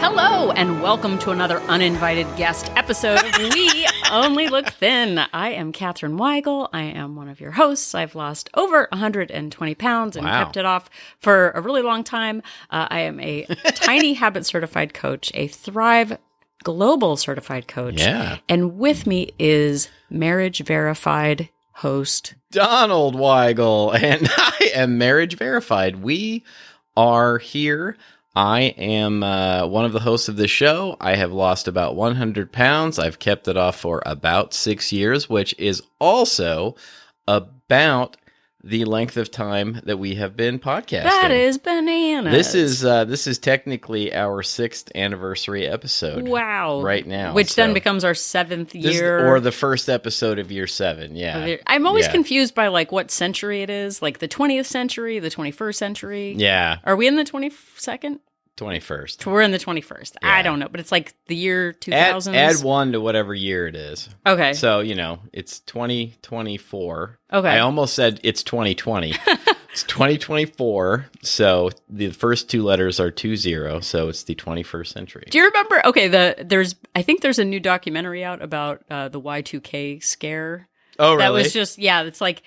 Hello, and welcome to another uninvited guest episode of We Only Look Thin. I am Katherine Weigel. I am one of your hosts. I've lost over 120 pounds and kept it off for a really long time. I am a Tiny Habit certified coach, a Thrive Global certified coach. Yeah. And with me is marriage verified host Donald Weigel, and I am marriage verified. We are here. I am one of the hosts of this show. I have lost about 100 pounds. I've kept it off for about 6 years, which is also about the length of time that we have been podcasting. That is bananas. This is technically our 6th anniversary episode. Wow. Right now. Which then becomes our 7th year. Or the first episode of year 7, yeah. I'm always confused by like what century it is. Like the 20th century, the 21st century. Yeah. Are we in the 22nd? 21st. We're in the 21st. Yeah. I don't know, but it's like the year 2000. Add 1 to whatever year it is. Okay. So, it's 2024. Okay. I almost said it's 2020. It's 2024. So the first 2 letters are 20. So it's the 21st century. Do you remember? Okay. I think there's a new documentary out about the Y2K scare. Oh, really? That was just, it's like,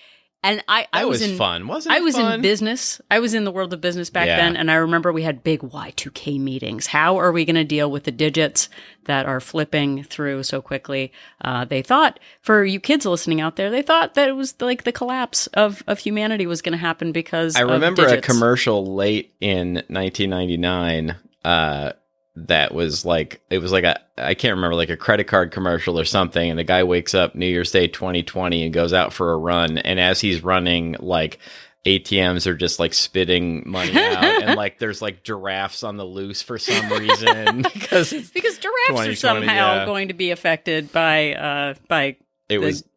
and I was in fun, wasn't it? I was fun? in business. I was in the world of business back then, and I remember we had big Y2K meetings. How are we going to deal with the digits that are flipping through so quickly? They thought, for you kids listening out there, they thought that it was like the collapse of humanity was going to happen because I remember of a digits. commercial late in 1999 that was like, it was like I can't remember, like a credit card commercial or something, and the guy wakes up New Year's Day 2020 and goes out for a run, and as he's running, like ATMs are just like spitting money out, and like there's like giraffes on the loose for some reason because giraffes are somehow going to be affected by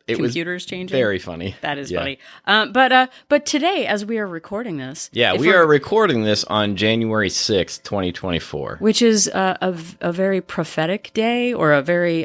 computers changing. Very funny. That is funny. But today, as we are recording this, we are recording this on January 6th, 2024, which is a very prophetic day, or a very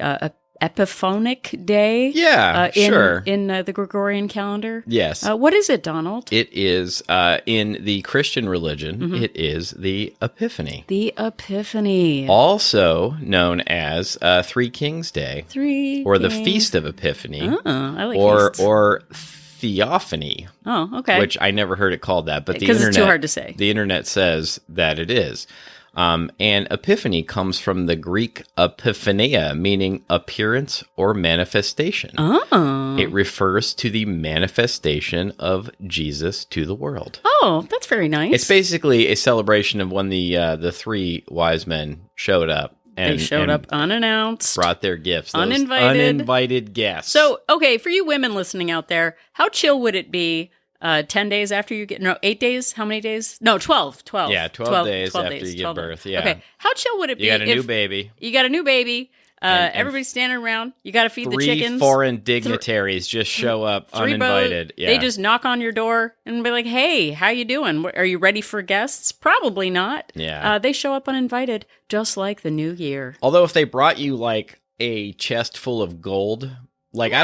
epiphonic day. Yeah, sure. In the Gregorian calendar. Yes. What is it, Donald? It is in the Christian religion. It is the Epiphany. The Epiphany, also known as Three Kings Day, the Feast of Epiphany. Oh, I like feasts. Or Theophany. Oh, okay. Which I never heard it called that, but the internet, internet, it's too hard to say. The internet says that it is. And epiphany comes from the Greek epiphania, meaning appearance or manifestation. Oh. It refers to the manifestation of Jesus to the world. Oh, that's very nice. It's basically a celebration of when the 3 wise men showed up. They showed up unannounced. Brought their gifts. Uninvited guests. So, okay, for you women listening out there, how chill would it be 10 days after you get, 8 days? How many days? No, 12. Yeah, 12 days after you give birth. Yeah. Okay. How chill would it be? You got a new baby. You got a new baby. Everybody's standing around. You got to feed the chickens. 3 foreign dignitaries just show up uninvited. They just knock on your door and be like, "Hey, how you doing? Are you ready for guests?" Probably not. Yeah. They show up uninvited, just like the new year. Although if they brought you like a chest full of gold, like I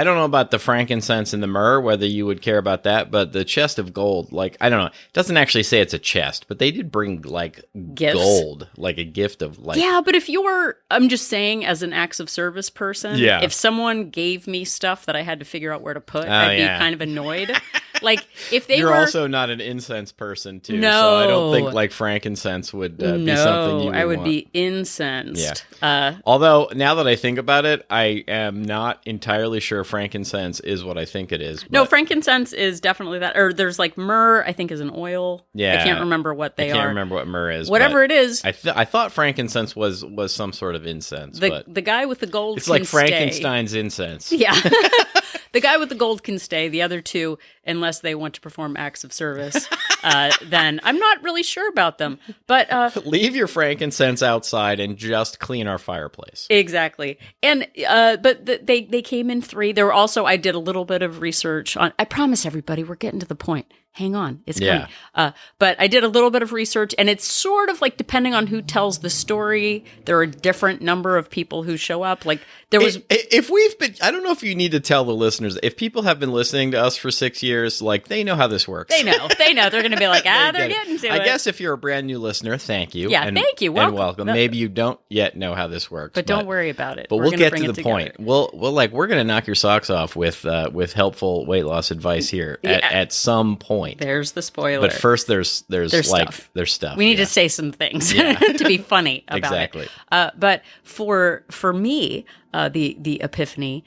don't know about the frankincense and the myrrh, whether you would care about that, but the chest of gold, like I don't know, it doesn't actually say it's a chest, but they did bring like gifts. Gold, like a gift of like. Yeah, but if I'm just saying, as an acts of service person, if someone gave me stuff that I had to figure out where to put, I'd be kind of annoyed. Like if they You're were also not an incense person too, no, so I don't think like frankincense would be something you would I would want. be incensed. Yeah. Although now that I think about it, I am not entirely sure frankincense is what I think it is. No, frankincense is definitely that. Or there's like myrrh, I think is an oil. Yeah. I can't remember what they are. I can't remember what myrrh is. Whatever it is. I thought frankincense was some sort of incense. The guy with the gold it's can like Frankenstein's incense. Yeah. The guy with the gold can stay. The other two, unless they want to perform acts of service, then I'm not really sure about them. But leave your frankincense outside and just clean our fireplace. Exactly. And but they came in 3. There were also, I did a little bit of research on. I promise everybody, we're getting to the point. hang on, it's coming. But I did a little bit of research, and it's sort of like, depending on who tells the story, there are a different number of people who show up. Like there was, if we've been, I don't know if you need to tell the listeners, if people have been listening to us for 6 years, like they know how this works. They know. They're going to be like, they're getting to it. I guess if you're a brand new listener, thank you. Yeah, thank you. Welcome. And welcome. Maybe you don't yet know how this works, but don't worry about it. But we'll get to the point. We're going to knock your socks off with helpful weight loss advice here at some point. There's the spoiler. But first, there's stuff. We need to say some things to be funny about exactly. it. But for me, the Epiphany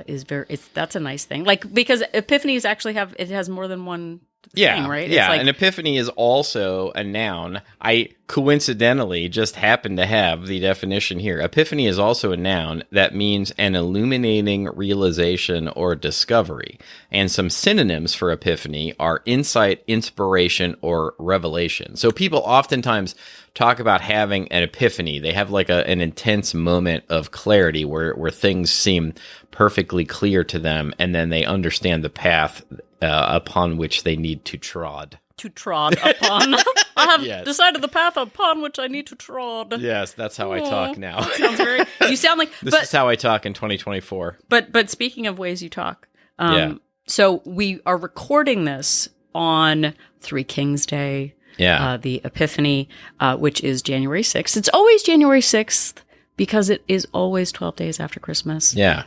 is that's a nice thing. Like, because Epiphanies actually has more than one thing, right? Yeah, an epiphany is also a noun. I coincidentally just happen to have the definition here. Epiphany is also a noun that means an illuminating realization or discovery. And some synonyms for epiphany are insight, inspiration, or revelation. So people oftentimes talk about having an epiphany. They have like an intense moment of clarity where things seem perfectly clear to them, and then they understand the path upon which they need to trod. To trod upon. I have decided the path upon which I need to trod. Yes, that's how I talk now. That sounds very. You sound like this is how I talk in 2024. But speaking of ways you talk, so we are recording this on Three Kings Day. Yeah, the Epiphany, which is January 6th. It's always January 6th because it is always 12 days after Christmas. Yeah.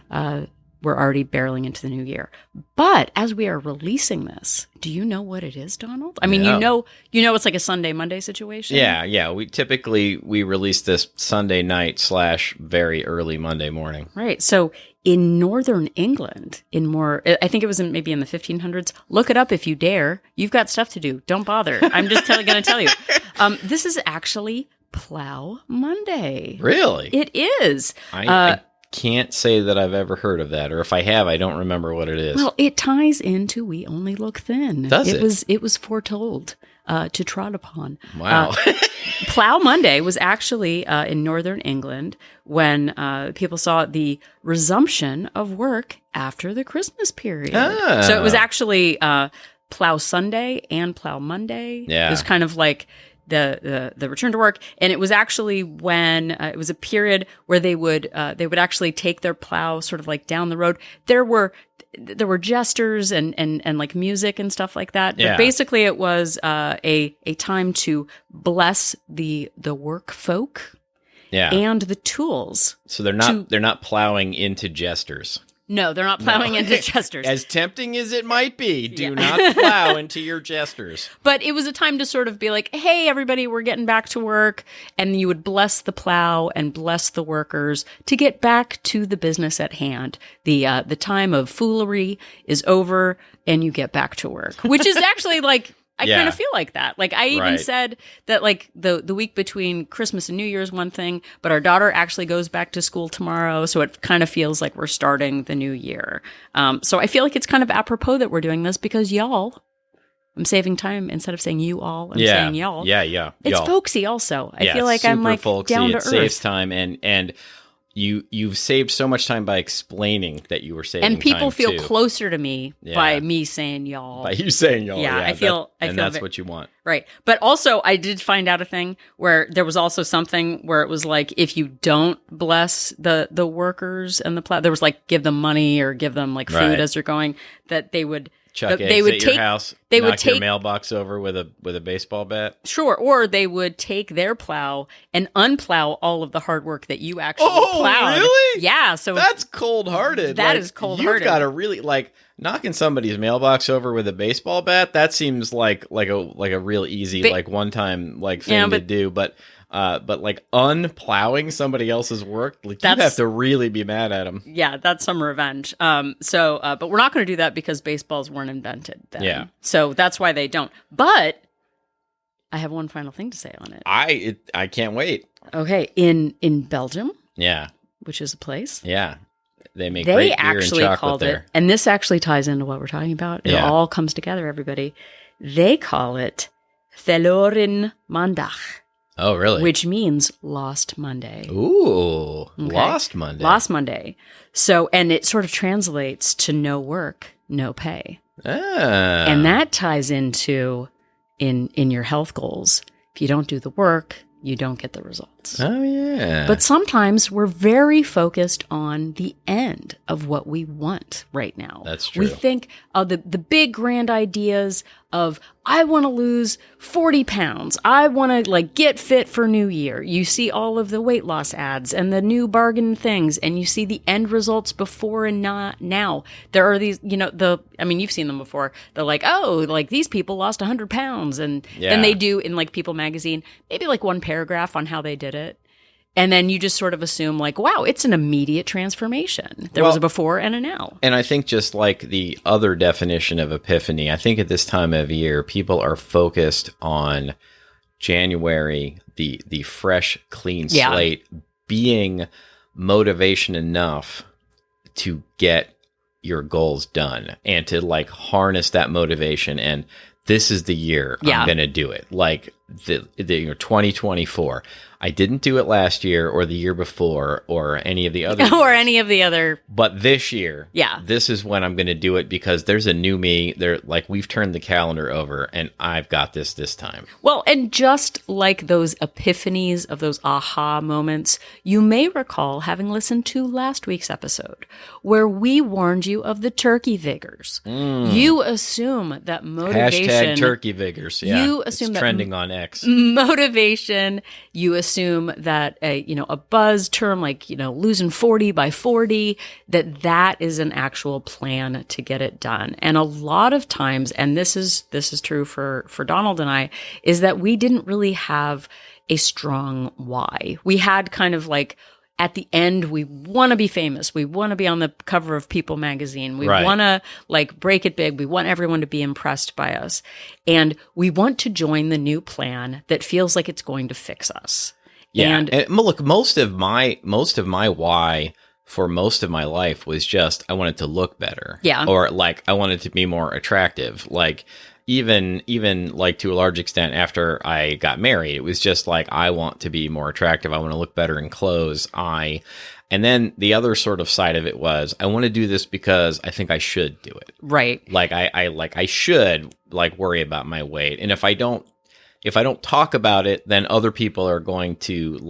We're already barreling into the new year. But as we are releasing this, do you know what it is, Donald? I mean, you know it's like a Sunday, Monday situation? Yeah. We typically release this Sunday night / very early Monday morning. Right. So in Northern England, I think it was maybe in the 1500s. Look it up if you dare. You've got stuff to do. Don't bother. I'm just going to tell you. This is actually Plow Monday. Really? It is. I can't say that I've ever heard of that, or if I have, I don't remember what it is. Well, it ties into We Only Look Thin. Does it? It was foretold to trot upon. Wow. Plow Monday was actually in Northern England when people saw the resumption of work after the Christmas period. Ah. So it was actually Plow Sunday and Plow Monday. Yeah. It was kind of like the return to work, and it was actually when it was a period where they would actually take their plow sort of like down the road. There were jesters and like music and stuff like that. Yeah. But basically, it was a time to bless the work folk, and the tools. So they're not plowing into jesters. No, they're not plowing into jesters. As tempting as it might be, do not plow into your jesters. But it was a time to sort of be like, hey, everybody, we're getting back to work. And you would bless the plow and bless the workers to get back to the business at hand. The time of foolery is over and you get back to work, which is actually like, I kind of feel like that. Like I even said that like the week between Christmas and New Year's one thing, but our daughter actually goes back to school tomorrow. So it kind of feels like we're starting the new year. So I feel like it's kind of apropos that we're doing this because y'all, I'm saving time instead of saying you all, I'm saying y'all. Yeah. It's y'all. Folksy also. I feel like I'm like down to earth. It saves time and You've saved so much time by explaining that you were saving time, and people feel too. Closer to me by me saying y'all. By you saying y'all. Yeah, I feel that's what you want. Right. But also, I did find out a thing where there was also something where it was like, if you don't bless the workers and the plow, there was like, give them money or give them like food as they're going, that they would... Chuck eggs at your house. They would take your mailbox over with a baseball bat. Sure, or they would take their plow and unplow all of the hard work that you actually plowed. Really? Yeah. So that's cold-hearted. That is cold-hearted. You've got to really knocking somebody's mailbox over with a baseball bat. That seems like a real easy one-time thing to do, but like unplowing somebody else's work, you have to really be mad at them. Yeah, that's some revenge. But we're not going to do that because baseballs weren't invented then. Yeah. So that's why they don't. But I have one final thing to say on it. I can't wait. Okay, in Belgium. Yeah. Which is a place. Yeah. They make great beer and chocolate called there. It, and this actually ties into what we're talking about. It all comes together, everybody. They call it Verloren Maandag. Oh, really? Which means Lost Monday. Ooh, okay. Lost Monday. Lost Monday. So, and it sort of translates to no work, no pay. And that ties into in your health goals. If you don't do the work, you don't get the results. Oh, yeah. But sometimes we're very focused on the end of what we want right now. That's true. We think of the big grand ideas of, I want to lose 40 pounds. I want to get fit for New Year. You see all of the weight loss ads and the new bargain things, and you see the end results before and not now. There are these, you've seen them before. They're like, these people lost 100 pounds. And then they do in People magazine, maybe one paragraph on how they did it. And then you just sort of assume wow, it's an immediate transformation. There was a before and a now. And I think just the other definition of epiphany, I think at this time of year, people are focused on January, the fresh, clean slate, being motivation enough to get your goals done and to harness that motivation. And this is the year I'm going to do it. The 2024. I didn't do it last year or the year before or any of the other years. Or any of the other. But this year, this is when I'm going to do it because there's a new me. We've turned the calendar over and I've got this time. Well, and just like those epiphanies of those aha moments, you may recall having listened to last week's episode where we warned you of the turkey vigors. You assume that motivation. Hashtag turkey vigors. Yeah. You assume it's trending on X. Motivation. You assume that a buzz term losing 40 by 40, that is an actual plan to get it done. And a lot of times, and this is true for Donald and I, is that we didn't really have a strong why. We had kind of at the end, we want to be famous. We want to be on the cover of People magazine. We want to break it big. We want everyone to be impressed by us. And we want to join the new plan that feels like it's going to fix us. Yeah. And look, most of my why for most of my life was just, I wanted to look better. Yeah. Or I wanted to be more attractive. Even to a large extent after I got married, it was just I want to be more attractive. I want to look better in clothes. And then the other sort of side of it was, I want to do this because I think I should do it. Right. I should worry about my weight. And if I don't talk about it, then other people are going to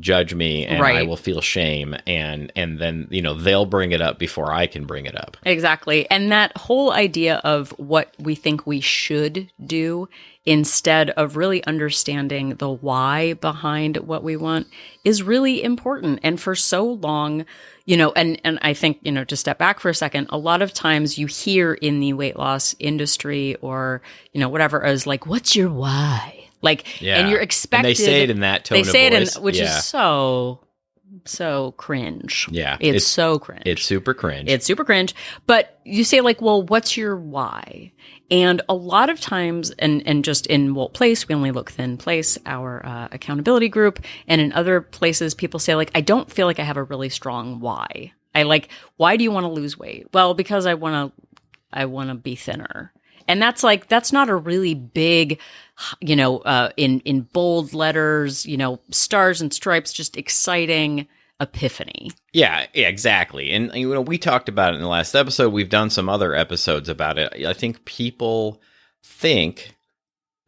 judge me and I will feel shame. And then, they'll bring it up before I can bring it up. Exactly. And that whole idea of what we think we should do instead of really understanding the why behind what we want is really important. And for so long, and I think, to step back for a second, a lot of times you hear in the weight loss industry or, whatever, as what's your why? And you're expected. And they say it in that tone of voice. They say it which is so cringe. Yeah. It's so cringe. It's super cringe. It's super cringe. But you say well, what's your why? And a lot of times, and just in Wolt Place, We Only Look Thin Place, our accountability group, and in other places, people say I don't feel like I have a really strong why. Why do you want to lose weight? Well, because I want to be thinner. And that's that's not a really big, in bold letters, stars and stripes, just exciting epiphany. Yeah, exactly. And, we talked about it in the last episode. We've done some other episodes about it. I think people think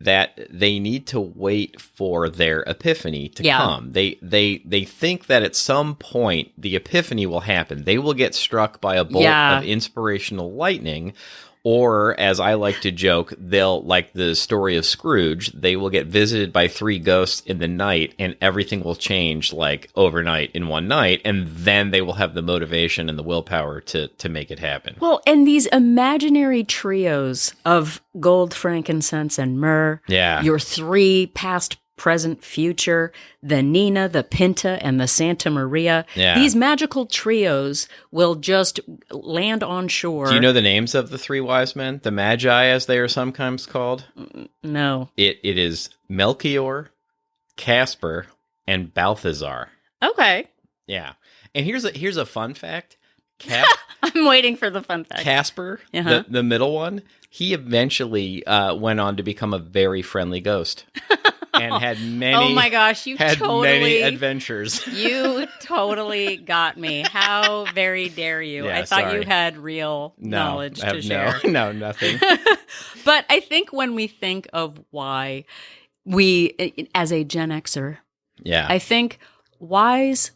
that they need to wait for their epiphany to come. They think that at some point the epiphany will happen. They will get struck by a bolt of inspirational lightning. Or, as I like to joke, they'll, the story of Scrooge, they will get visited by 3 ghosts in the night and everything will change, overnight in one night. And then they will have the motivation and the willpower to make it happen. Well, and these imaginary trios of gold, frankincense, and myrrh. Yeah. Your 3 past, present, future, the Nina, the Pinta, and the Santa Maria. Yeah. These magical trios will just land on shore. Do you know the names of the 3 wise men? The Magi, as they are sometimes called? No. It is Melchior, Casper, and Balthazar. Okay. Yeah. And here's a fun fact. I'm waiting for the fun fact. Casper, the middle one, he eventually went on to become a very friendly ghost. and had many. Oh my gosh, you had totally many adventures. You totally got me. How very dare you? Yeah, I thought sorry. you had real knowledge to share. No, nothing. But I think when we think of why we, as a Gen Xer, Yeah, I think whys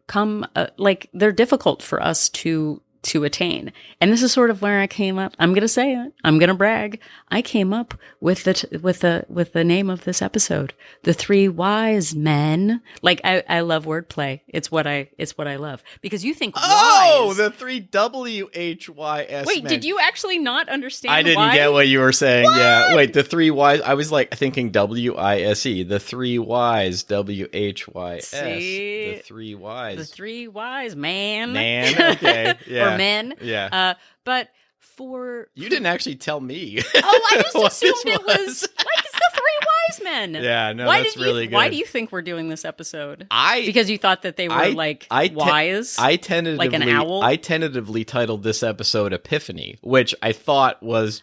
come like they're difficult for us to attain. And this is sort of where I came up. I'm going to say it. I'm going to brag. I came up with the name of this episode, The Three Wise Men. Like I love wordplay. It's what I love, because you think wise. the three WHYS. Wait, did you actually not understand? I didn't why? get what you were saying. What? Yeah. Wait, the three wise. I was like thinking WISE. The three wise WHYS. See? The three wise. The Three Wise Man. Okay. Yeah. Or men. Yeah. But for You didn't actually tell me. Oh, I just what assumed this it was like it's the Three Wise Men. Yeah, no, why that's did really good. Why do you think we're doing this episode? I Because you thought that they were wise? I tentatively like an owl? I tentatively titled this episode Epiphany, which I thought was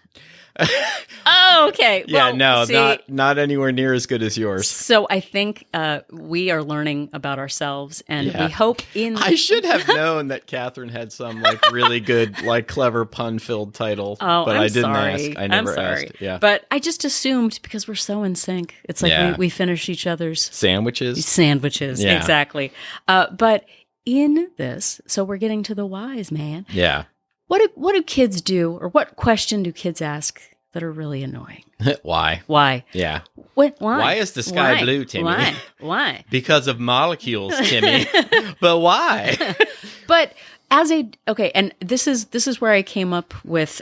Oh, okay. Yeah, well, no, see, not anywhere near as good as yours. So I think we are learning about ourselves, and Yeah. we hope in. I should have known that Catherine had some like really good, like clever pun-filled title, Oh, but I'm I didn't sorry. ask. I never I'm sorry. asked. Yeah, But I just assumed because we're so in sync. It's like Yeah. we finish each other's sandwiches. sandwiches. Yeah. Exactly. But in this, so we're getting to the wise man. Yeah. What do kids do, or what question do kids ask that are really annoying? Why? Why? Yeah. Why? Why is the sky Why? blue, Timmy? Why? Why? Because of molecules, Timmy. But why? But as a and this is where I came up with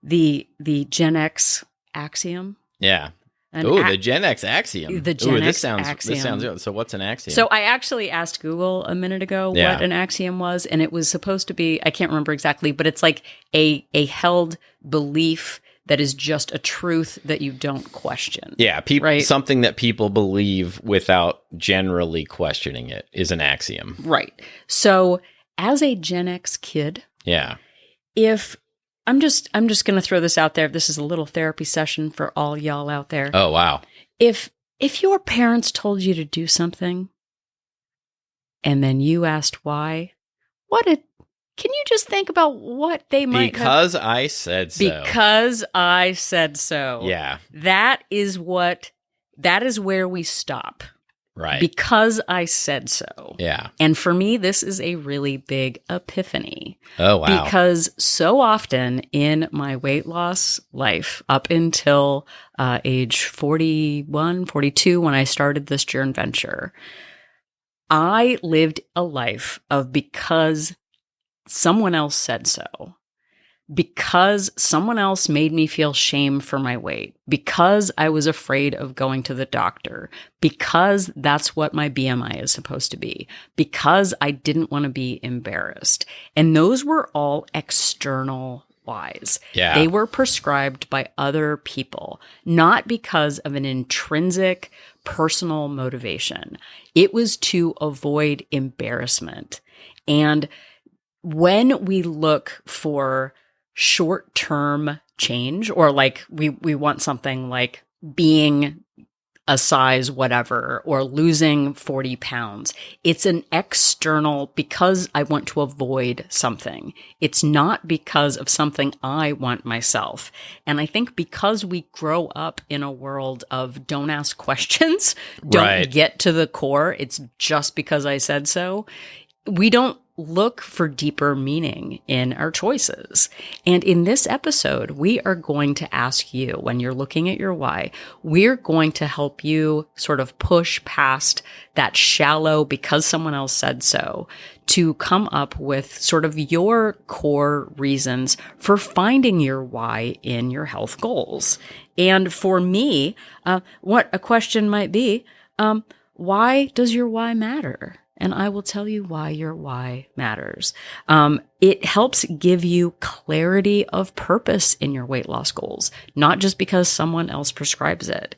the Gen X axiom. Yeah. An Ooh, a- the Gen X axiom. The Gen Ooh, X This axiom. sounds good. So what's an axiom? So I actually asked Google a minute ago Yeah. what an axiom was, and it was supposed to be, I can't remember exactly, but it's like a held belief that is just a truth that you don't question. yeah, Right. something that people believe without generally questioning it is an axiom. Right. So as a Gen X kid, Yeah. if I'm just going to throw this out there. This is a little therapy session for all y'all out there. Oh, wow. If your parents told you to do something and then you asked why, can you just think about what they might Because I said so. Because I said so. Yeah. That is where we stop. Right. Because I said so. Yeah. And for me, this is a really big epiphany. Oh, wow. Because so often in my weight loss life, up until age 41, 42, when I started this journey venture, I lived a life of because someone else said so. Because someone else made me feel shame for my weight, because I was afraid of going to the doctor, because that's what my BMI is supposed to be, because I didn't want to be embarrassed. And those were all external whys. Yeah. They were prescribed by other people, not because of an intrinsic personal motivation. It was to avoid embarrassment. And when we look for short-term change, or like we want something like being a size whatever or losing 40 pounds, it's an external because I want to avoid something. It's not because of something I want myself. And I think because we grow up in a world of don't ask questions, don't Right. get to the core, it's just because I said so, we don't look for deeper meaning in our choices. And in this episode, we are going to ask you, when you're looking at your why, we're going to help you sort of push past that shallow because someone else said so to come up with sort of your core reasons for finding your why in your health goals. And for me, what a question might be, why does your why matter? And I will tell you why your why matters. It helps give you clarity of purpose in your weight loss goals, not just because someone else prescribes it.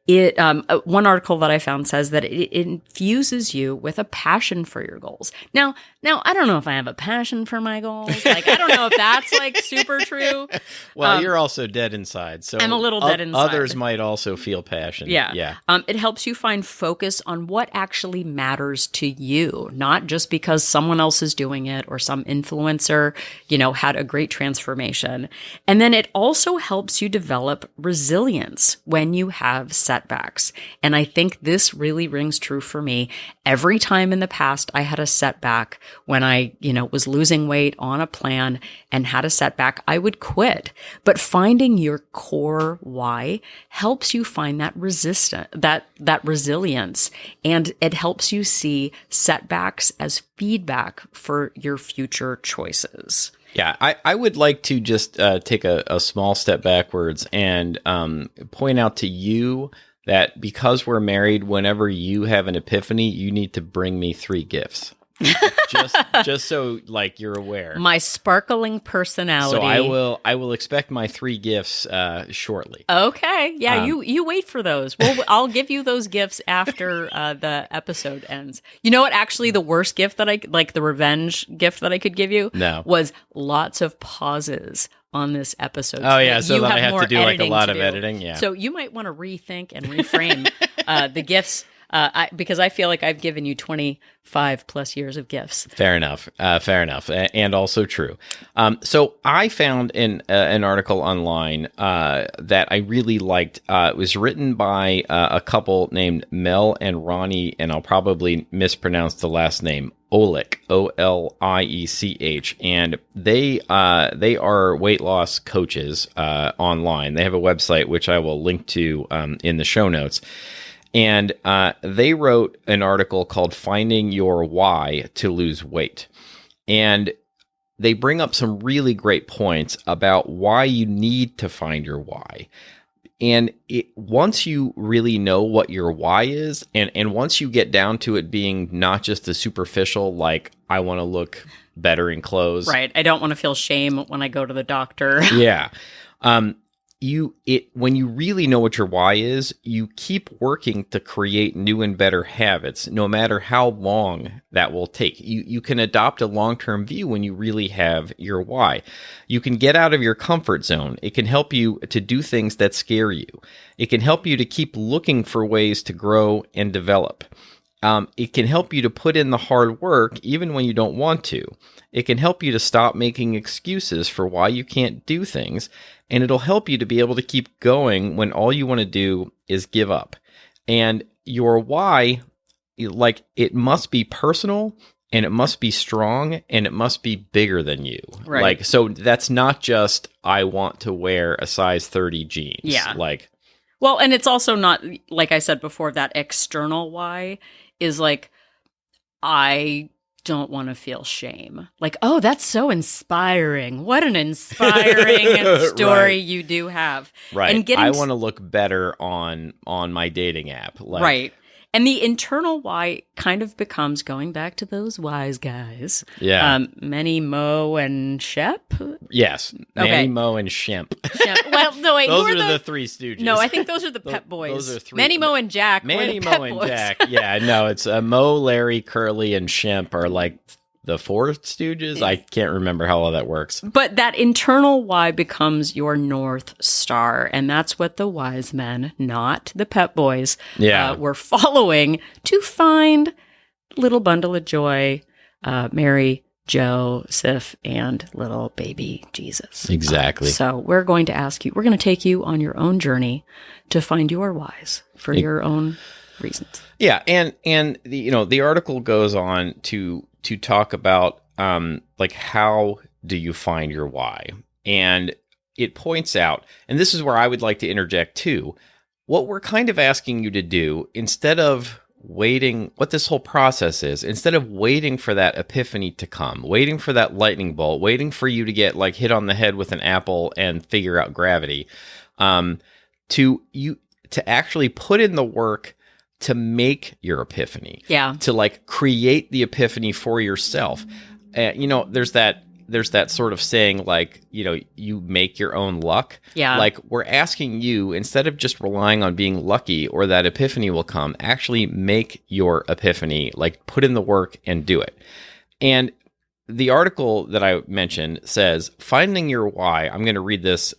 One article that I found says that it infuses you with a passion for your goals. Now, I don't know if I have a passion for my goals. Like, I don't know if that's like super true. Well, you're also dead inside. So I'm a little dead inside. Others might also feel passion. Yeah. It helps you find focus on what actually matters to you, not just because someone else is doing it or some influencer, had a great transformation. And then it also helps you develop resilience when you have setbacks. And I think this really rings true for me. Every time in the past I had a setback when I, was losing weight on a plan and had a setback, I would quit. But finding your core why helps you find that that resilience, and it helps you see setbacks as feedback for your future choices. Yeah, I would like to just take a small step backwards and point out to you that because we're married, whenever you have an epiphany, you need to bring me 3 gifts. just so like you're aware. My sparkling personality. So I will expect my 3 gifts shortly. Okay. Yeah, you wait for those. I'll give you those gifts after the episode ends. You know what? Actually, the worst gift the revenge gift that I could give you was lots of pauses on this episode. Oh, yeah. So that I have to do like a lot of editing. Yeah. So you might want to rethink and reframe the gifts. Because I feel like I've given you 25 plus years of gifts. Fair enough. And also true. So I found an article online that I really liked. It was written by a couple named Mel and Ronnie, and I'll probably mispronounce the last name, Oliech, Oliech. And they are weight loss coaches online. They have a website, which I will link to in the show notes. And they wrote an article called Finding Your Why to Lose Weight. And they bring up some really great points about why you need to find your why. And once you really know what your why is, and once you get down to it being not just a superficial, like, I want to look better in clothes. Right. I don't want to feel shame when I go to the doctor. Yeah. When you really know what your why is, you keep working to create new and better habits, no matter how long that will take. You can adopt a long-term view when you really have your why. You can get out of your comfort zone. It can help you to do things that scare you. It can help you to keep looking for ways to grow and develop. It can help you to put in the hard work even when you don't want to. It can help you to stop making excuses for why you can't do things, and it'll help you to be able to keep going when all you want to do is give up. And your why, like, it must be personal, and it must be strong, and it must be bigger than you. Right. Like, so that's not just, I want to wear a size 30 jeans. Yeah. Well, and it's also not, like I said before, that external why is like, I don't want to feel shame. Like, oh, that's so inspiring. What an inspiring story right. you do have. Right. And I want to look better on my dating app. Right. And the internal why kind of becomes, going back to those wise guys. Yeah. Manny, Mo, and Shep? Yes. Manny, Mo, and Shemp. Well, no, wait. Those are the Three Stooges. No, I think those are the Pep Boys. Those are 3. Manny, Mo, and Jack. Manny, Mo, and Jack. Yeah, no, it's Mo, Larry, Curly, and Shemp are like the 4 Stooges. I can't remember how all that works. But that internal why becomes your North Star. And that's what the wise men, not the Pep Boys, were following to find little bundle of joy, Mary, Joseph, and little baby Jesus. Exactly. So we're going to take you on your own journey to find your whys for your own reasons. Yeah. And the article goes on to talk about like, how do you find your why? And it points out, and this is where I would like to interject too, what we're kind of asking you to do, instead of waiting, what this whole process is, instead of waiting for that epiphany to come, waiting for that lightning bolt, waiting for you to get like hit on the head with an apple and figure out gravity, to actually put in the work to make your epiphany. Yeah. To like create the epiphany for yourself. There's that there's that sort of saying like, you make your own luck. Yeah. Like we're asking you, instead of just relying on being lucky or that epiphany will come, actually make your epiphany, like put in the work and do it. And the article that I mentioned says, finding your why, I'm going to read this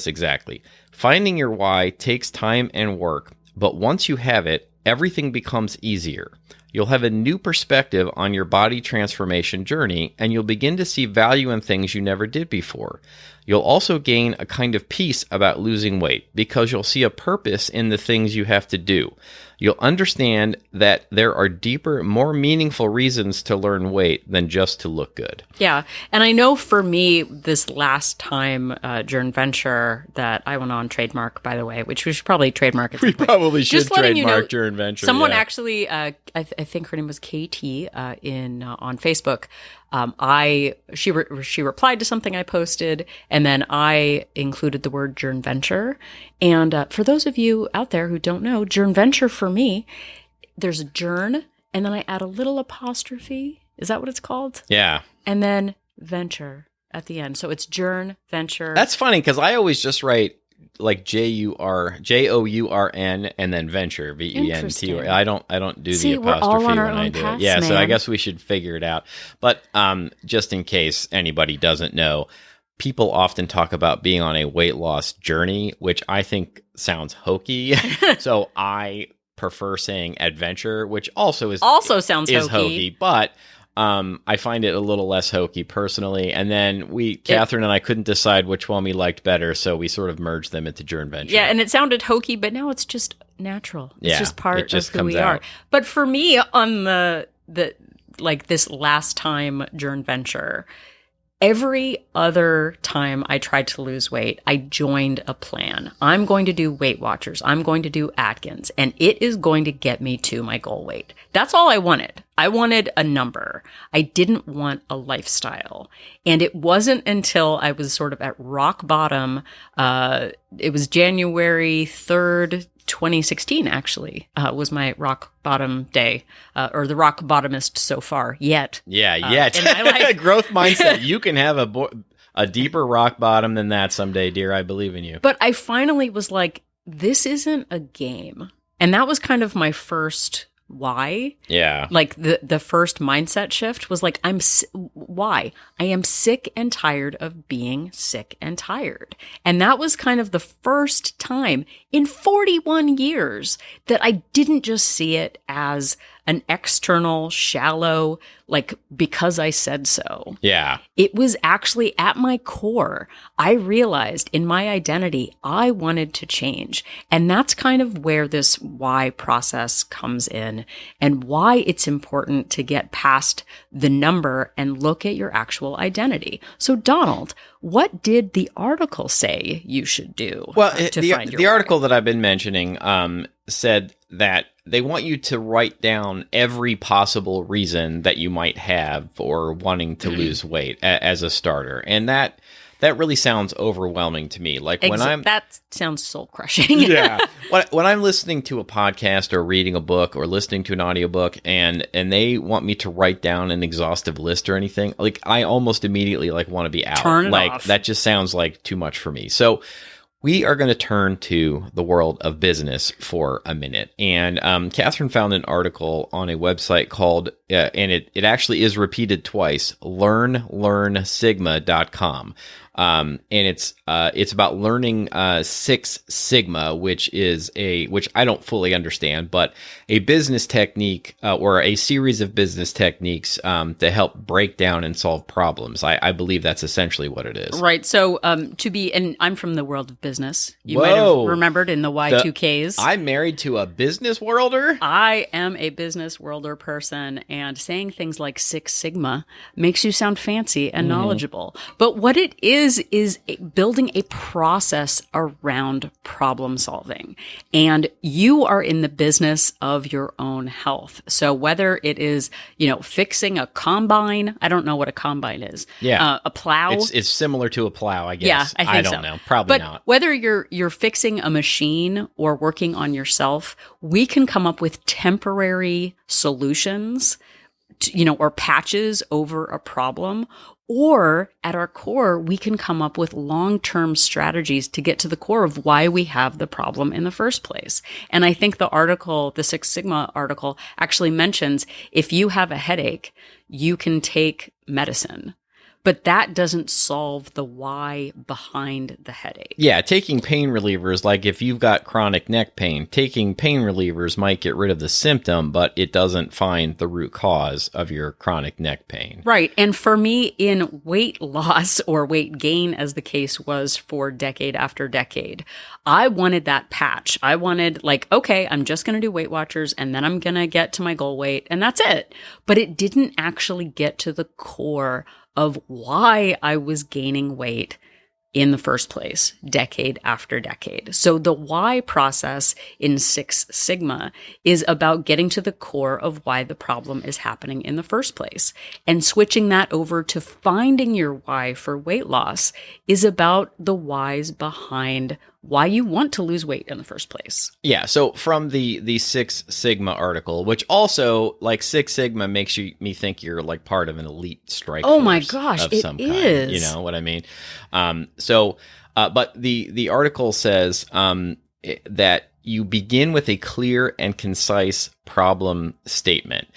exactly. Finding your why takes time and work, but once you have it, everything becomes easier. You'll have a new perspective on your body transformation journey, and you'll begin to see value in things you never did before. You'll also gain a kind of peace about losing weight because you'll see a purpose in the things you have to do. You'll understand that there are deeper, more meaningful reasons to learn weight than just to look good. Yeah. And I know for me, this last time Journey Venture that I went on, trademark, by the way, which we should probably trademark. We probably should trademark Journey Venture. Someone actually, I think her name was KT on Facebook. She replied to something I posted, and then I included the word Journey Venture. And for those of you out there who don't know, Journey Venture for me, there's a journ, and then I add a little apostrophe. Is that what it's called? Yeah. And then venture at the end. So it's Journey Venture. That's funny because I always just write like JOURN and then venture VENT. I don't do the apostrophe when I do it. Yeah, man. So I guess we should figure it out. But just in case anybody doesn't know, people often talk about being on a weight loss journey, which I think sounds hokey. So I prefer saying adventure, which also sounds hokey, but I find it a little less hokey personally. And then Catherine and I couldn't decide which one we liked better, so we sort of merged them into Journey Venture. Yeah, and it sounded hokey, but now it's just natural. It's just part of who we are. Out. But for me, on the like this last time Journey Venture, every other time I tried to lose weight, I joined a plan. I'm going to do Weight Watchers. I'm going to do Atkins, and it is going to get me to my goal weight. That's all I wanted. I wanted a number. I didn't want a lifestyle. And it wasn't until I was sort of at rock bottom. It was January 3rd, 2016, actually, was my rock bottom day, or the rock bottomest so far yet. Yeah, yet. In my life. Growth mindset. You can have a deeper rock bottom than that someday, dear. I believe in you. But I finally was like, this isn't a game. And that was kind of my first why. Yeah. Like the first mindset shift was like, why? I am sick and tired of being sick and tired. And that was kind of the first time in 41 years that I didn't just see it as an external, shallow, like, because I said so. Yeah. It was actually at my core. I realized in my identity, I wanted to change. And that's kind of where this why process comes in and why it's important to get past the number and look at your actual identity. So, Donald, what did the article say you should do? Well, the article that I've been mentioning said that they want you to write down every possible reason that you might have for wanting to lose weight as a starter. And that really sounds overwhelming to me. Like that sounds soul crushing. Yeah. When I'm listening to a podcast or reading a book or listening to an audiobook and they want me to write down an exhaustive list or anything, like I almost immediately want to be out. Turn it off. That just sounds like too much for me. So we are going to turn to the world of business for a minute. And Catherine found an article on a website called, and it actually is repeated twice, learnsigma.com. And it's about learning Six Sigma, which I don't fully understand, but a business technique or a series of business techniques to help break down and solve problems. I believe that's essentially what it is. Right. So and I'm from the world of business. You might have remembered in the Y2Ks. I'm married to a business worlder. I am a business worlder person, and saying things like Six Sigma makes you sound fancy and knowledgeable. But what it is building a process around problem solving. And you are in the business of your own health. So whether it is, fixing a combine, I don't know what a combine is. Yeah. A plow. It's similar to a plow, I guess. Yeah, I think don't know. Probably but not. Whether you're fixing a machine or working on yourself, we can come up with temporary solutions or patches over a problem, or at our core, we can come up with long-term strategies to get to the core of why we have the problem in the first place. And I think the Six Sigma article actually mentions if you have a headache, you can take medicine. But that doesn't solve the why behind the headache. Yeah, taking pain relievers, like if you've got chronic neck pain, taking pain relievers might get rid of the symptom, but it doesn't find the root cause of your chronic neck pain. Right. And for me, in weight loss or weight gain, as the case was for decade after decade, I wanted that patch. I wanted okay, I'm just going to do Weight Watchers and then I'm going to get to my goal weight and that's it. But it didn't actually get to the core of why I was gaining weight in the first place, decade after decade. So the why process in Six Sigma is about getting to the core of why the problem is happening in the first place. And switching that over to finding your why for weight loss is about the whys behind why you want to lose weight in the first place. Yeah. So from the Six Sigma article, which also Six Sigma makes me think you're part of an elite strike. Oh my gosh, of it some is. Kind, you know what I mean? But the article says that you begin with a clear and concise problem statement,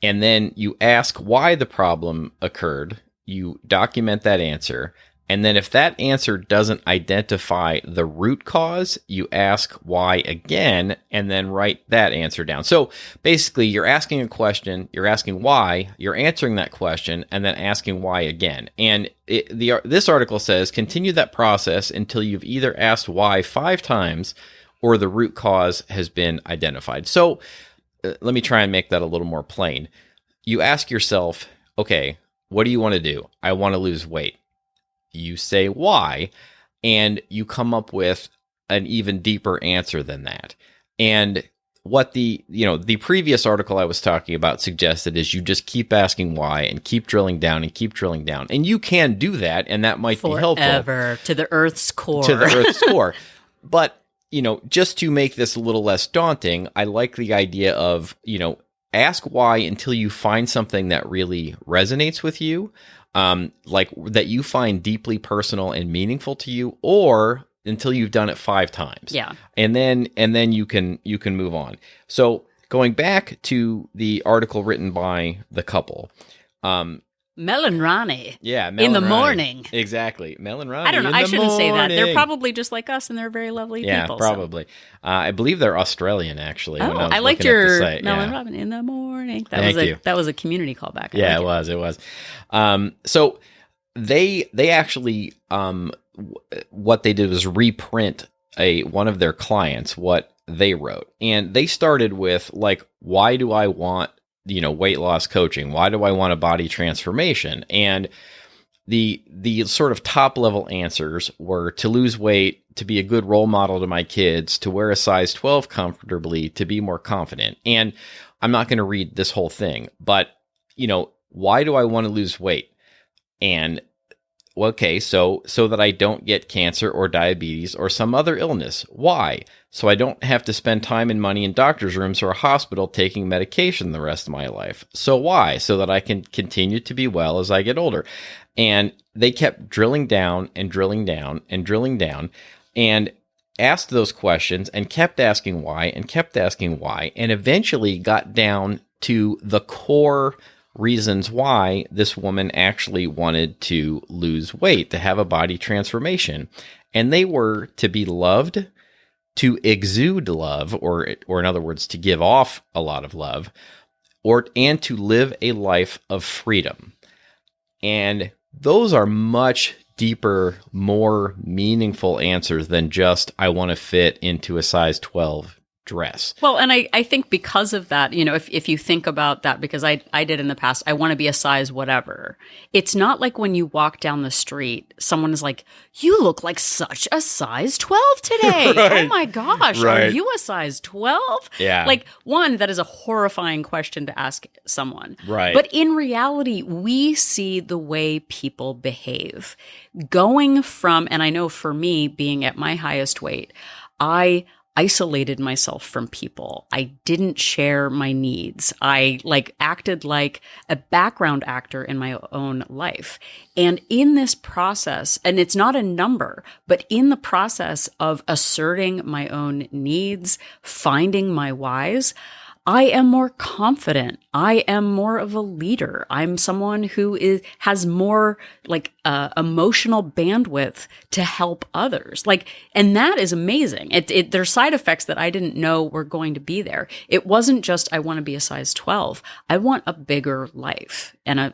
and then you ask why the problem occurred. You document that answer. And then if that answer doesn't identify the root cause, you ask why again, and then write that answer down. So basically, you're asking a question, you're asking why, you're answering that question, and then asking why again. And this article says, continue that process until you've either asked why 5 times or the root cause has been identified. So let me try and make that a little more plain. You ask yourself, okay, what do you want to do? I want to lose weight. You say why, and you come up with an even deeper answer than that. And what the previous article I was talking about suggested is you just keep asking why and keep drilling down and keep drilling down. And you can do that, and that might be helpful. Forever, to the Earth's core. To the Earth's core. But, just to make this a little less daunting, I like the idea of, ask why until you find something that really resonates with you. That you find deeply personal and meaningful to you, or until you've done it 5 times. Yeah. And then you can move on. So going back to the article written by the couple, Mel and Ronnie. Yeah, Mel in the and Ronnie. Morning. Exactly. Mel and Ronnie. I don't know. I shouldn't say that. They're probably just like us, and they're very lovely people. Yeah, probably. So. I believe they're Australian, actually. Oh, I liked your Mel and Robin in the Morning. That was a community callback. Yeah, it was. So they actually what they did was reprint one of their clients what they wrote, and they started with why do I want weight loss coaching? Why do I want a body transformation? And the sort of top level answers were to lose weight, to be a good role model to my kids, to wear a size 12 comfortably, to be more confident. And I'm not going to read this whole thing, but why do I want to lose weight? And okay, so that I don't get cancer or diabetes or some other illness. Why? So I don't have to spend time and money in doctor's rooms or a hospital taking medication the rest of my life. So why? So that I can continue to be well as I get older. And they kept drilling down and drilling down and drilling down and asked those questions and kept asking why and kept asking why, and eventually got down to the core reasons why this woman actually wanted to lose weight, to have a body transformation. And they were to be loved, to exude love, or in other words, to give off a lot of love, and to live a life of freedom. And those are much deeper, more meaningful answers than just, I want to fit into a size 12 dress. Well, and I think because of that, if you think about that, because I did in the past, I want to be a size whatever. It's not like when you walk down the street, someone is like, you look like such a size 12 today. Right. Oh my gosh, right. Are you a size 12? Yeah. One, that is a horrifying question to ask someone. Right. But in reality, we see the way people behave. Going from, and I know for me, being at my highest weight, I isolated myself from people. I didn't share my needs. I acted like a background actor in my own life. And in this process, and it's not a number, but in the process of asserting my own needs, finding my whys, I am more confident. I am more of a leader. I'm someone who has more emotional bandwidth to help others. And that is amazing. There's side effects that I didn't know were going to be there. It wasn't just, I want to be a size 12. I want a bigger life. And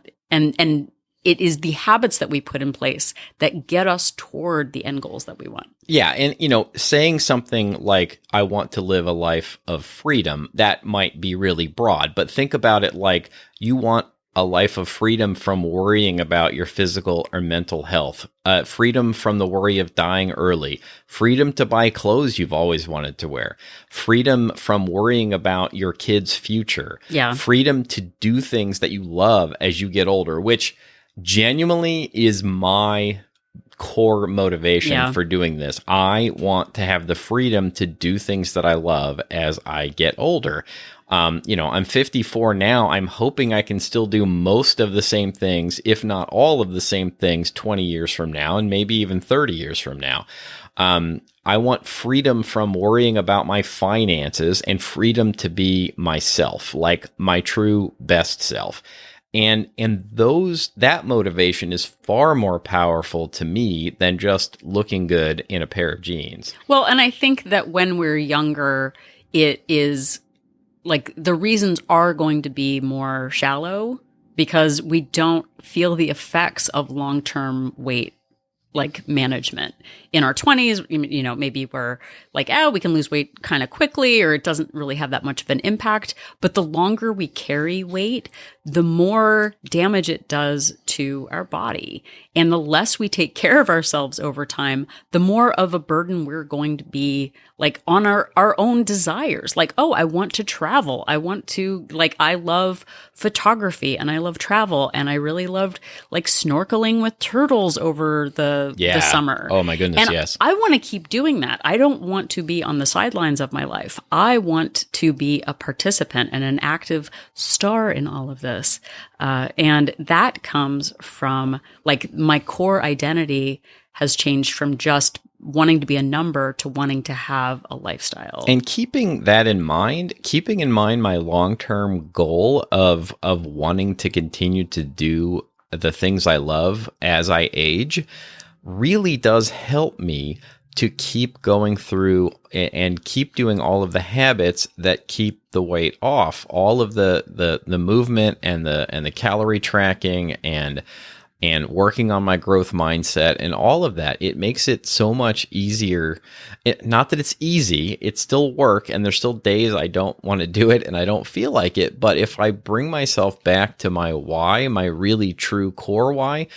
it is the habits that we put in place that get us toward the end goals that we want. Yeah. And, saying something like, I want to live a life of freedom, that might be really broad. But think about it like you want a life of freedom from worrying about your physical or mental health, freedom from the worry of dying early, freedom to buy clothes you've always wanted to wear, freedom from worrying about your kids' future, freedom to do things that you love as you get older, which genuinely is my core motivation for doing this. I want to have the freedom to do things that I love as I get older. I'm 54 now. I'm hoping I can still do most of the same things, if not all of the same things 20 years from now, and maybe even 30 years from now. I want freedom from worrying about my finances and freedom to be myself, like my true best self. And that motivation is far more powerful to me than just looking good in a pair of jeans. Well, and I think that when we're younger, it is the reasons are going to be more shallow because we don't feel the effects of long-term weight management. In our 20s, maybe we're we can lose weight kind of quickly, or it doesn't really have that much of an impact. But the longer we carry weight, the more damage it does to our body. And the less we take care of ourselves over time, the more of a burden we're going to be on our own desires. I want to travel. I want to, I love photography and I love travel. And I really loved snorkeling with turtles over the summer. Oh my goodness. And yes. I want to keep doing that. I don't want to be on the sidelines of my life. I want to be a participant and an active star in all of this. And that comes from my core identity has changed from just wanting to be a number to wanting to have a lifestyle. And keeping in mind my long-term goal of wanting to continue to do the things I love as I age really does help me to keep going through and keep doing all of the habits that keep the weight off, all of the movement and the calorie tracking and working on my growth mindset and all of that. It makes it so much easier. Not that it's easy, it's still work and there's still days I don't want to do it and I don't feel like it. But if I bring myself back to my why, my really true core why,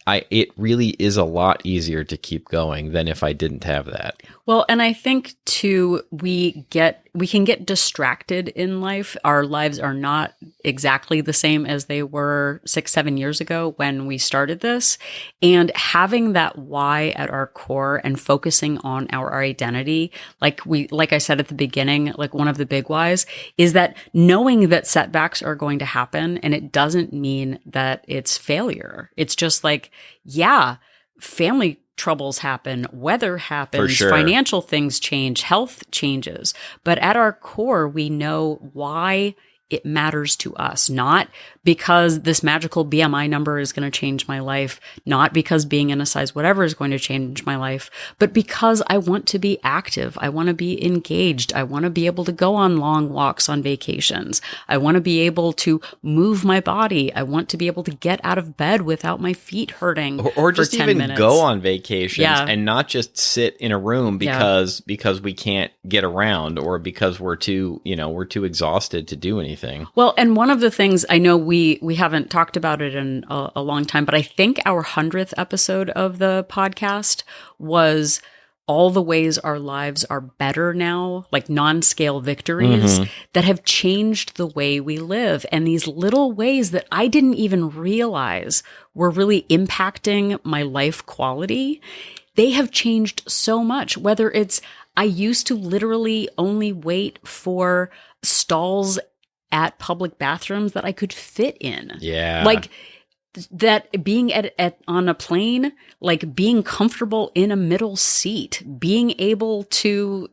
it really is a lot easier to keep going than if I didn't have that. Well, and I think too, we can get distracted in life. Our lives are not exactly the same as they were 6-7 years ago when we started this. And having that why at our core and focusing on our identity, like I said at the beginning, one of the big whys is that knowing that setbacks are going to happen, and it doesn't mean that it's failure. It's just family troubles happen, weather happens, sure. Financial things change, health changes. But at our core, we know why it matters to us, not because this magical BMI number is going to change my life, not because being in a size whatever is going to change my life, but because I want to be active. I want to be engaged. I want to be able to go on long walks on vacations. I want to be able to move my body. I want to be able to get out of bed without my feet hurting or just for 10 even minutes. Go on vacations and not just sit in a room because we can't get around or because we're too exhausted to do anything. Well, and one of the things I know we haven't talked about it in a long time, but I think our 100th episode of the podcast was all the ways our lives are better now, non-scale victories that have changed the way we live. And these little ways that I didn't even realize were really impacting my life quality, they have changed so much, whether it's I used to literally only wait for stalls at public bathrooms that I could fit in. Yeah. Like that being on a plane, like being comfortable in a middle seat, being able to,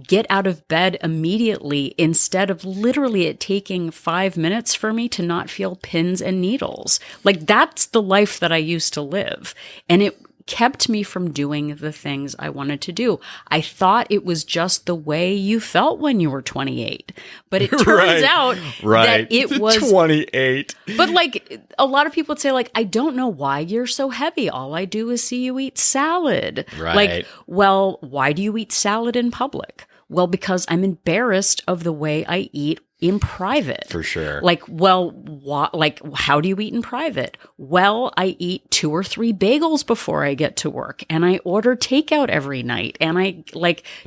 get out of bed immediately instead of literally it taking 5 minutes for me to not feel pins and needles. Like that's the life that I used to live. And it kept me from doing the things I wanted to do. I thought it was just the way you felt when you were 28. But it turns out that it was 28. But like a lot of people would say, like, I don't know why you're so heavy. All I do is see you eat salad. Right. Like, well, why do you eat salad in public? Well, because I'm embarrassed of the way I eat in private. For sure. Like, well, how do you eat in private? Well, I eat 2 or 3 bagels before I get to work, and I order takeout every night. And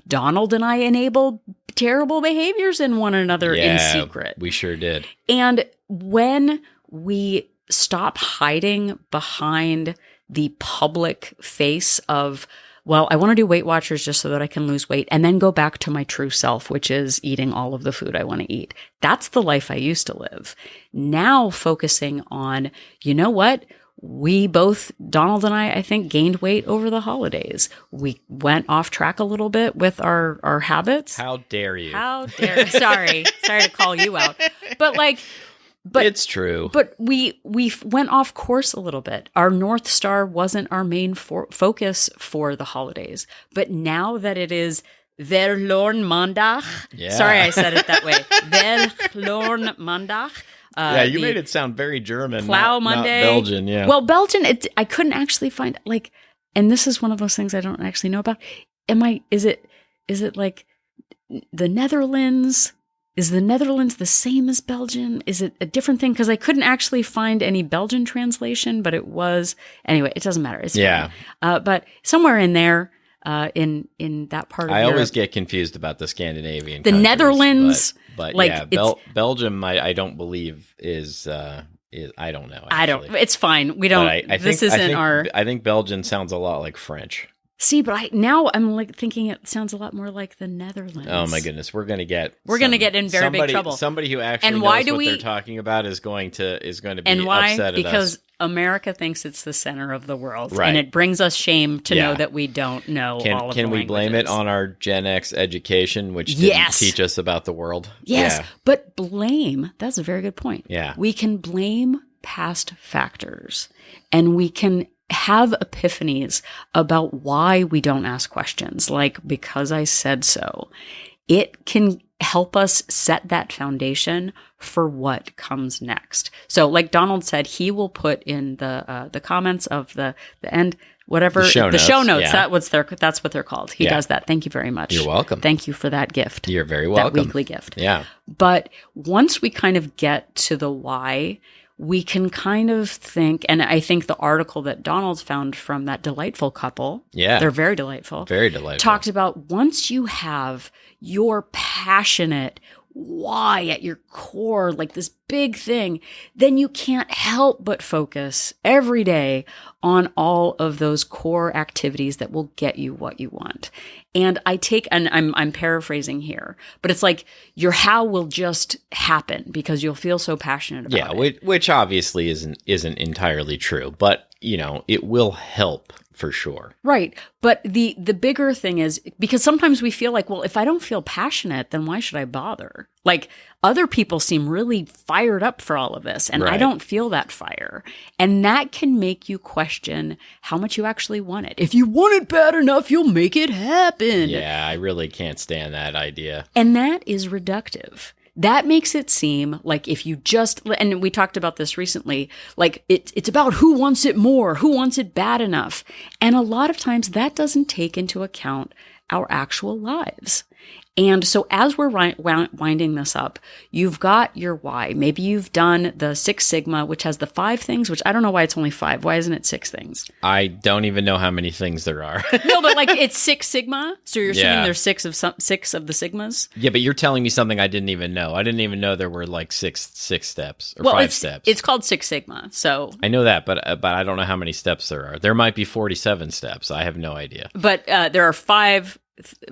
Donald and I enable terrible behaviors in one another in secret. We sure did. And when we stop hiding behind the public face of, well, I want to do Weight Watchers just so that I can lose weight and then go back to my true self, which is eating all of the food I want to eat. That's the life I used to live. Now focusing on, you know what? We both, Donald and I think, gained weight over the holidays. We went off track a little bit with our habits. How dare you? Sorry to call you out. But it's true. But we went off course a little bit. Our North Star wasn't our main focus for the holidays. But now that it is Verloren Maandag, sorry I said it that way, Verloren Maandag. You made it sound very German. Plow Monday. Not Belgian, yeah. Well, Belgian, I couldn't actually find, and this is one of those things I don't actually know about. Is it like the Netherlands? Is the Netherlands the same as Belgium? Is it a different thing? Because I couldn't actually find any Belgian translation, but it was, anyway, it doesn't matter. It's fine. But somewhere in there, in that part of Europe, always get confused about the Scandinavian the countries, Netherlands. But Belgium, I don't believe is I don't know. Actually. I don't. It's fine. We don't. I think Belgian sounds a lot like French. See, but I'm thinking it sounds a lot more like the Netherlands. Oh my goodness, we're gonna get in very big trouble. Somebody who actually knows what they're talking about is going to be upset at us. Because America thinks it's the center of the world, and it brings us shame to know that we don't know all of the languages. Can we blame it on our Gen X education, which didn't teach us about the world? Yes, but that's a very good point. Yeah, we can blame past factors, and we can have epiphanies about why we don't ask questions, like because I said so. It can help us set that foundation for what comes next. So like Donald said, he will put in the comments of the end, whatever, the show notes. Yeah. That's what they're called. He does that. Thank you very much. You're welcome. Thank you for that gift. You're very welcome. That weekly gift. Yeah. But once we kind of get to the why, we can kind of think, and I think the article that Donald's found from that delightful couple, they're very delightful, talked about once you have your passionate why at your core, like this big thing, then you can't help but focus every day on all of those core activities that will get you what you want. And I'm paraphrasing here, but it's like your how will just happen because you'll feel so passionate about it. Yeah, which obviously isn't entirely true, but it will help for sure. Right. But the bigger thing is, because sometimes we feel like, well, if I don't feel passionate, then why should I bother? Like other people seem really fired up for all of this, and I don't feel that fire. And that can make you question how much you actually want it. If you want it bad enough, you'll make it happen. Yeah, I really can't stand that idea. And that is reductive. That makes it seem like if you just, and we talked about this recently, like it's about who wants it more, who wants it bad enough. And a lot of times that doesn't take into account our actual lives. And so as we're winding this up, you've got your why. Maybe you've done the 6 Sigma, which has the 5 things, which I don't know why it's only 5. Why isn't it 6 things? I don't even know how many things there are. No, but like it's 6 Sigma. So you're assuming there's 6 of the Sigmas. Yeah, but you're telling me something I didn't even know. I didn't even know there were like six steps or 5 steps. It's called 6 Sigma. So I know that, but I don't know how many steps there are. There might be 47 steps. I have no idea. But there are 5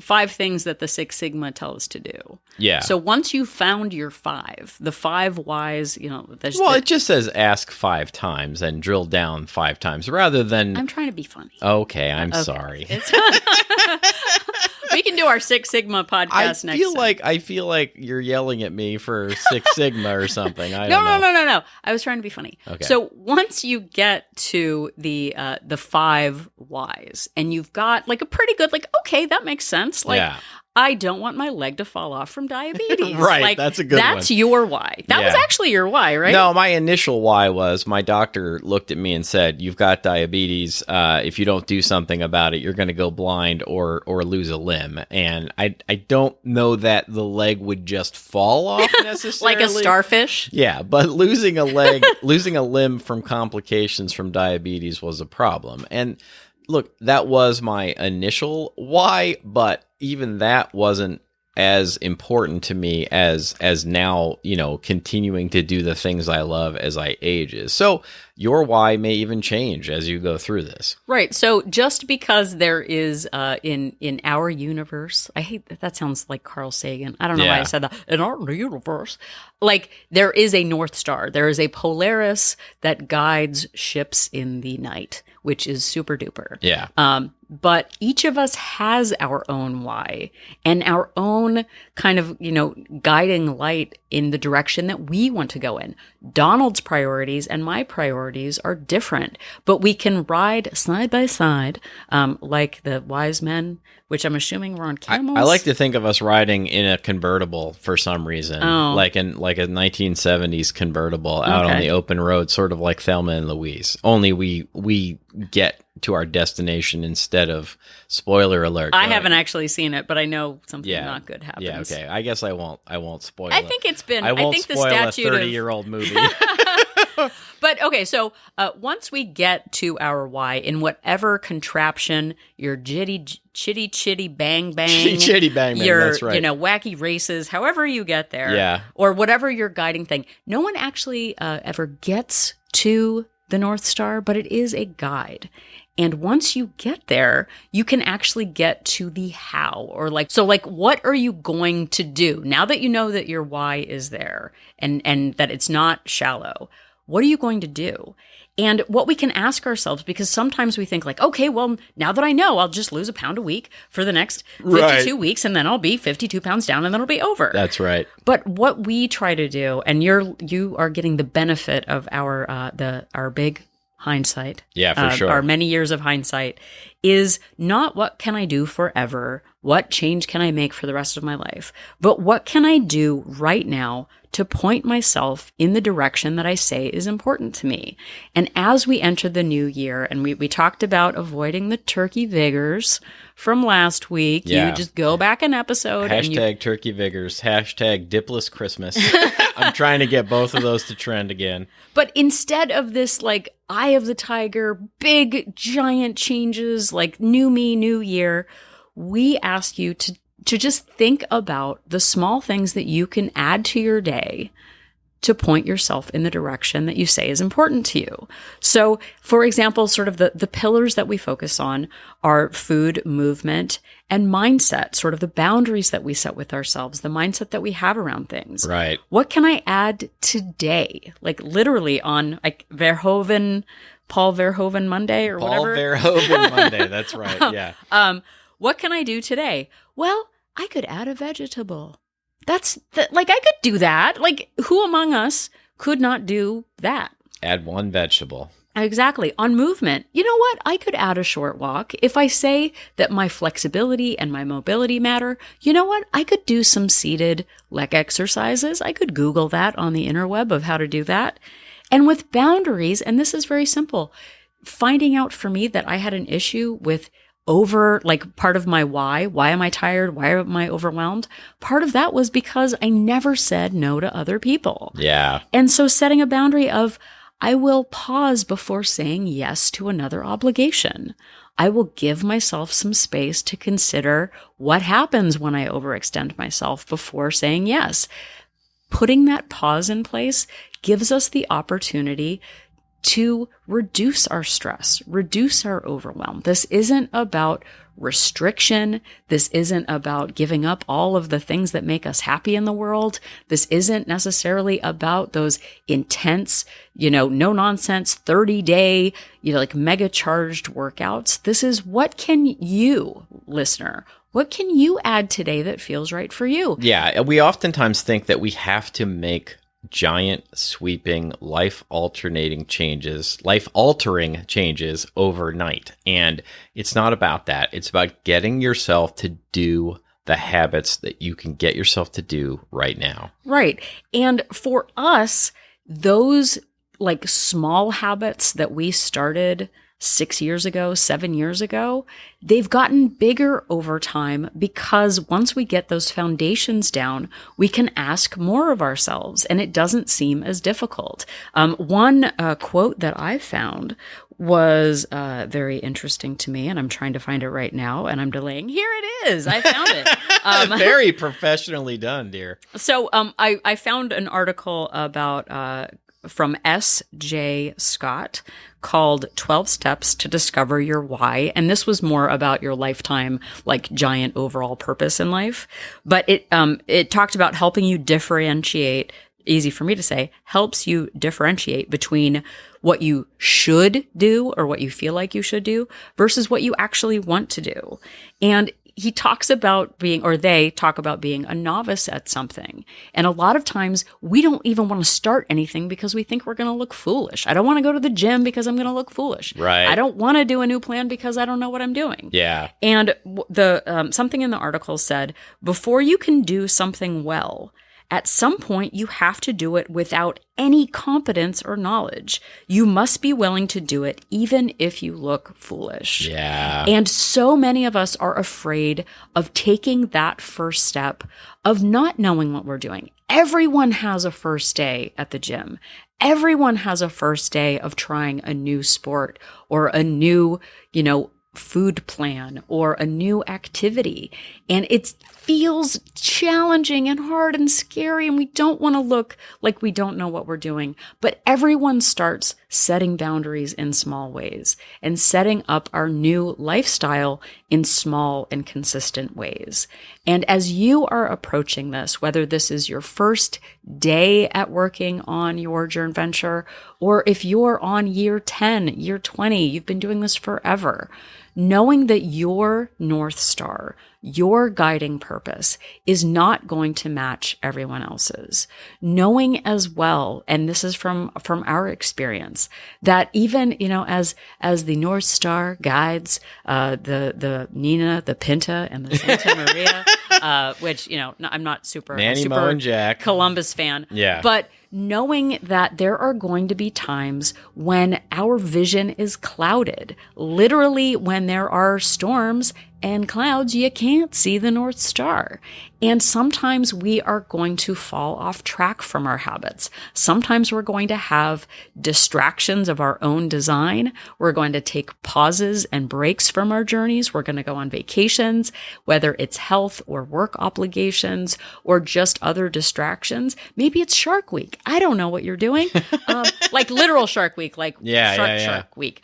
5 things that the Six Sigma tell us to do. Yeah. So once you found your 5, the 5 whys, it just says ask 5 times and drill down 5 times rather than. I'm trying to be funny. Okay, I'm sorry. We can do our Six Sigma podcast next time. I feel like you're yelling at me for Six Sigma or something. I don't know. No. I was trying to be funny. Okay. So once you get to the 5 whys, and you've got like a pretty good, like, okay, that makes sense. Like, yeah. I don't want my leg to fall off from diabetes. Right, like, that's a good one. That's your why. That was actually your why, right? No, my initial why was my doctor looked at me and said, "You've got diabetes. If you don't do something about it, you're going to go blind or lose a limb." And I don't know that the leg would just fall off necessarily. Like a starfish? Yeah, but losing a limb from complications from diabetes was a problem. And look, that was my initial why, but even that wasn't as important to me as now, continuing to do the things I love as I age is. So your why may even change as you go through this. Right. So just because there is in our universe, I hate that sounds like Carl Sagan. I don't know why I said that. In our universe, like there is a North Star. There is a Polaris that guides ships in the night, which is super duper. Yeah. But each of us has our own why and our own kind of, guiding light in the direction that we want to go in. Donald's priorities and my priorities are different, but we can ride side by side, like the wise men, which I'm assuming were on camels. I like to think of us riding in a convertible for some reason, like a 1970s convertible out on the open road, sort of like Thelma and Louise. Only we get to our destination instead of, spoiler alert. I haven't actually seen it, but I know something not good happens. Yeah, okay. I guess I won't spoil it. I think it's been. I won't think spoil the statute a 30-year-old movie. But okay, so once we get to our why, in whatever contraption, your chitty bang bang, your that's right. Wacky races, however you get there, yeah, or whatever your guiding thing. No one actually ever gets to the North Star, but it is a guide. And once you get there, you can actually get to the how, or what are you going to do now that you know that your why is there and that it's not shallow? What are you going to do? And what we can ask ourselves, because sometimes we think like, okay, well, now that I know, I'll just lose a pound a week for the next 52 weeks, and then I'll be 52 pounds down, and then it'll be over. That's right. But what we try to do, and you are getting the benefit of our big hindsight. Yeah, for sure. Our many years of hindsight is not what can I do forever? What change can I make for the rest of my life? But what can I do right now to point myself in the direction that I say is important to me? And as we enter the new year, and we talked about avoiding the turkey vigors from last week. Yeah. You just go back an episode. Hashtag turkey vigors. Hashtag dipless Christmas. I'm trying to get both of those to trend again. But instead of this like eye of the tiger, big giant changes, like new me, new year, we ask you to just think about the small things that you can add to your day to point yourself in the direction that you say is important to you. So, for example, sort of the pillars that we focus on are food, movement, and mindset, sort of the boundaries that we set with ourselves, the mindset that we have around things. Right. What can I add today? Like literally on like Paul Verhoeven Monday or whatever. Paul Verhoeven Monday, that's right, yeah. What can I do today? Well, I could add a vegetable. I could do that. Like, who among us could not do that? Add one vegetable. Exactly. On movement, you know what? I could add a short walk. If I say that my flexibility and my mobility matter, you know what? I could do some seated leg exercises. I could Google that on the interweb of how to do that. And with boundaries, and this is very simple, finding out for me that I had an issue with part of my why am I tired? Why am I overwhelmed? Part of that was because I never said no to other people. Yeah. And so setting a boundary of, I will pause before saying yes to another obligation. I will give myself some space to consider what happens when I overextend myself before saying yes. Putting that pause in place gives us the opportunity to reduce our stress, reduce our overwhelm. This isn't about restriction. This isn't about giving up all of the things that make us happy in the world. This isn't necessarily about those intense, no nonsense 30-day, like mega charged workouts. This is what can you, listener, what can you add today that feels right for you? Yeah, we oftentimes think that we have to make giant, sweeping, life-altering changes overnight. And it's not about that. It's about getting yourself to do the habits that you can get yourself to do right now. Right. And for us, those like small habits that we started 6 years ago, 7 years ago, they've gotten bigger over time because once we get those foundations down, we can ask more of ourselves and it doesn't seem as difficult. One quote that I found was very interesting to me, and I'm trying to find it right now, and I'm delaying. Here it is. I found it. Very professionally done, dear. So I found an article about from S.J. Scott called 12 Steps to Discover Your Why. And this was more about your lifetime, like giant overall purpose in life. But it talked about helping you differentiate, easy for me to say, helps you differentiate between what you should do or what you feel like you should do versus what you actually want to do. And he talks about they talk about being a novice at something. And a lot of times we don't even want to start anything because we think we're going to look foolish. I don't want to go to the gym because I'm going to look foolish. Right. I don't want to do a new plan because I don't know what I'm doing. Yeah. And the something in the article said, before you can do something well, at some point, you have to do it without any competence or knowledge. You must be willing to do it even if you look foolish. Yeah. And so many of us are afraid of taking that first step of not knowing what we're doing. Everyone has a first day at the gym. Everyone has a first day of trying a new sport or a new, food plan or a new activity. And it feels challenging and hard and scary, and we don't want to look like we don't know what we're doing. But everyone starts setting boundaries in small ways and setting up our new lifestyle in small and consistent ways. And as you are approaching this, whether this is your first day at working on your journey venture, or if you're on year 10, year 20, you've been doing this forever, knowing that your North Star, your guiding purpose is not going to match everyone else's. Knowing as well, and this is from our experience, that even, as the North Star guides the Nina, the Pinta, and the Santa Maria, which, I'm not super Nanny, Mo, and Jack. Columbus fan. Yeah. But knowing that there are going to be times when our vision is clouded, literally when there are storms and clouds, you can't see the North Star. And sometimes we are going to fall off track from our habits. Sometimes we're going to have distractions of our own design. We're going to take pauses and breaks from our journeys. We're going to go on vacations, whether it's health or work obligations or just other distractions. Maybe it's Shark Week. I don't know what you're doing. Like literal Shark Week, like Shark Week.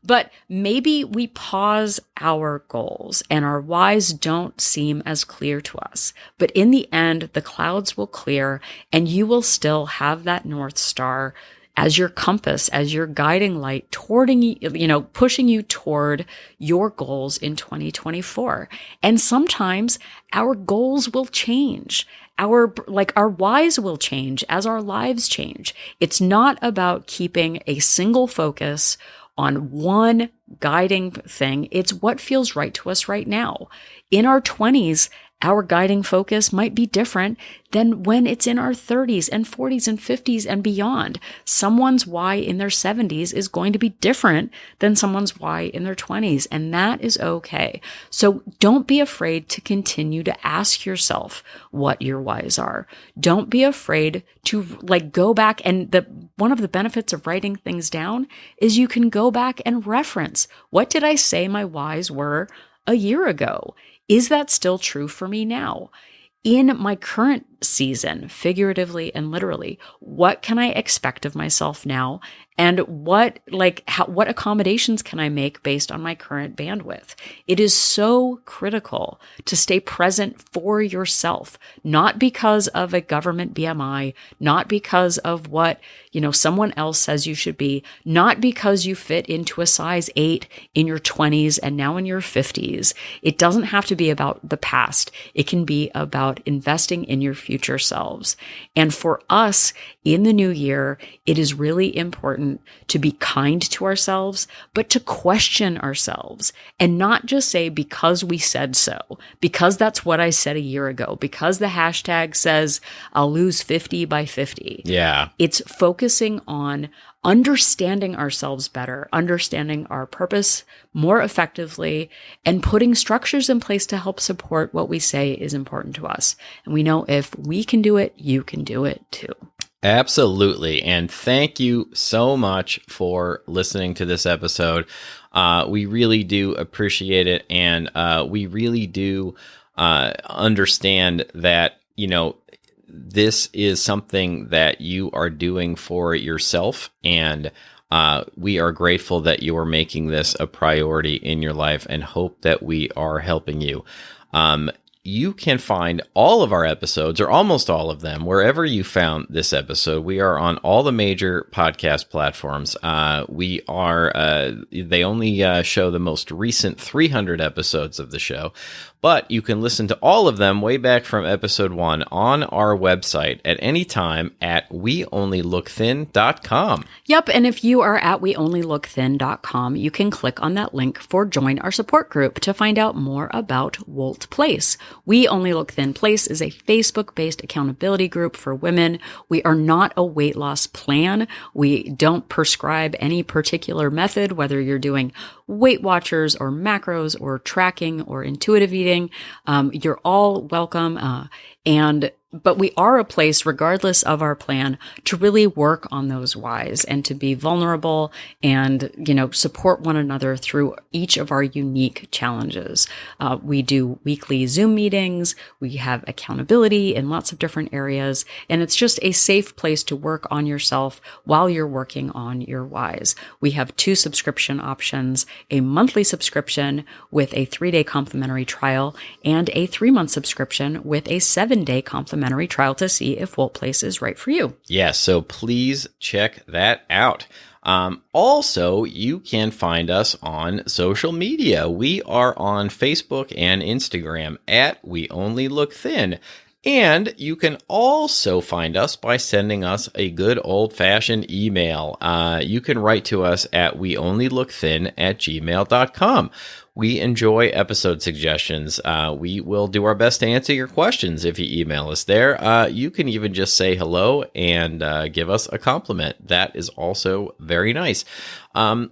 But maybe we pause our goals and our whys don't seem as clear to us. But in the end, the clouds will clear and you will still have that North Star as your compass, as your guiding light pushing you toward your goals in 2024. And sometimes our goals will change. Our whys will change as our lives change. It's not about keeping a single focus on one guiding thing. It's what feels right to us right now. In our 20s, our guiding focus might be different than when it's in our 30s and 40s and 50s and beyond. Someone's why in their 70s is going to be different than someone's why in their 20s, and that is okay. So don't be afraid to continue to ask yourself what your whys are. Don't be afraid to go back, and one of the benefits of writing things down is you can go back and reference, what did I say my whys were a year ago? Is that still true for me now? In my current season, figuratively and literally. What can I expect of myself now? And what accommodations can I make based on my current bandwidth? It is so critical to stay present for yourself, not because of a government BMI, not because of what, someone else says you should be, not because you fit into a size 8 in your 20s and now in your 50s. It doesn't have to be about the past. It can be about investing in your future selves. And for us in the new year, it is really important to be kind to ourselves, but to question ourselves and not just say, because we said so, because that's what I said a year ago, because the hashtag says I'll lose 50 by 50. Yeah. It's focusing on understanding ourselves better, understanding our purpose more effectively, and putting structures in place to help support what we say is important to us. And we know if we can do it, you can do it too. Absolutely. And thank you so much for listening to this episode. We really do appreciate it. And we really do understand that, this is something that you are doing for yourself. And we are grateful that you are making this a priority in your life and hope that we are helping you. You can find all of our episodes, or almost all of them, wherever you found this episode. We are on all the major podcast platforms. They only show the most recent 300 episodes of the show, but you can listen to all of them way back from episode 1 on our website at any time at weonlylookthin.com. Yep, and if you are at weonlylookthin.com, you can click on that link for Join Our Support Group to find out more about Wolt Place. We Only Look Thin Place is a Facebook-based accountability group for women. We are not a weight loss plan. We don't prescribe any particular method, whether you're doing Weight Watchers or macros or tracking or intuitive eating. You're all welcome. But we are a place, regardless of our plan, to really work on those whys and to be vulnerable and, support one another through each of our unique challenges. We do weekly Zoom meetings. We have accountability in lots of different areas. And it's just a safe place to work on yourself while you're working on your whys. We have 2 subscription options, a monthly subscription with a 3-day complimentary trial and a 3-month subscription with a 7-day complimentary trial to see if Wolt Place is right for you. Yeah, so please check that out. Also, you can find us on social media. We are on Facebook and Instagram at We Only Look Thin. And you can also find us by sending us a good old-fashioned email. You can write to us at weonlylookthin@gmail.com. We enjoy episode suggestions. We will do our best to answer your questions if you email us there. You can even just say hello and give us a compliment. That is also very nice. I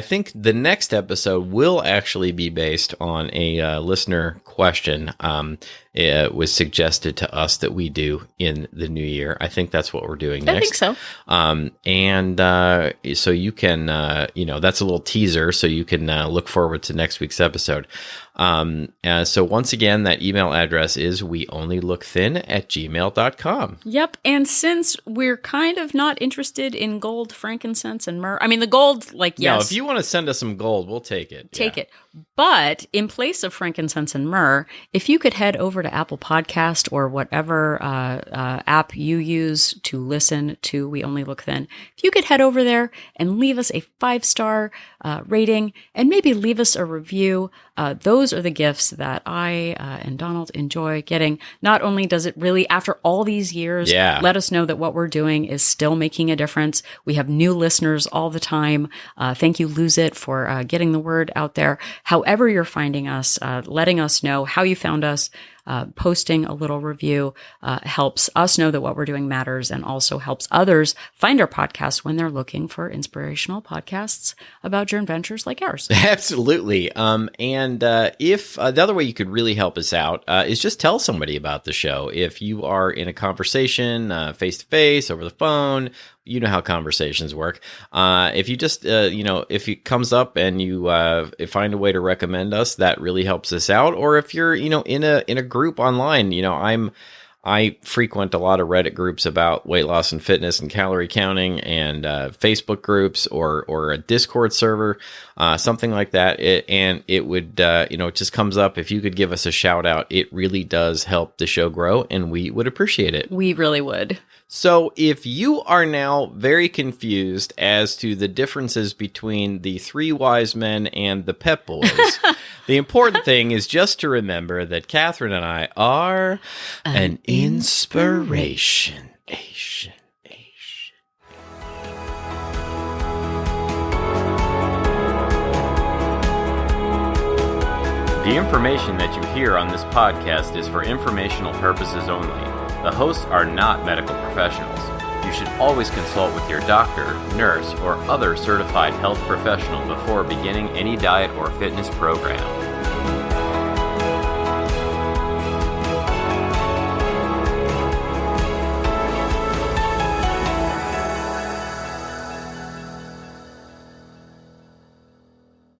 think the next episode will actually be based on a listener question. It was suggested to us that we do in the new year. I think that's what we're doing next. I think so. So you can, that's a little teaser, so you can look forward to next week's episode. So once again, that email address is weonlylookthin@gmail.com. Yep. And since we're kind of not interested in gold, frankincense, and myrrh, I mean, the gold, yes. No, if you want to send us some gold, we'll take it. Take it. But in place of frankincense and myrrh, if you could head over to Apple Podcast or whatever app you use to listen to We Only Look Thin, if you could head over there and leave us a 5-star rating and maybe leave us a review, those are the gifts that I and Donald enjoy getting. Not only does it really, after all these years, let us know that what we're doing is still making a difference. We have new listeners all the time. Thank you, Lose It, for getting the word out there. However you're finding us, letting us know how you found us, posting a little review helps us know that what we're doing matters and also helps others find our podcast when they're looking for inspirational podcasts about joint ventures like ours. Absolutely. And if the other way you could really help us out is just tell somebody about the show. If you are in a conversation face to face, over the phone, you know how conversations work. If you just, if it comes up and you find a way to recommend us, that really helps us out. Or if you're, in a group online, I frequent a lot of Reddit groups about weight loss and fitness and calorie counting, and Facebook groups or a Discord server, something like that. It would, it just comes up. If you could give us a shout out, it really does help the show grow, and we would appreciate it. We really would. So if you are now very confused as to the differences between the Three Wise Men and the Pep Boys, the important thing is just to remember that Catherine and I are an inspiration. The information that you hear on this podcast is for informational purposes only. The hosts are not medical professionals. You should always consult with your doctor, nurse, or other certified health professional before beginning any diet or fitness program.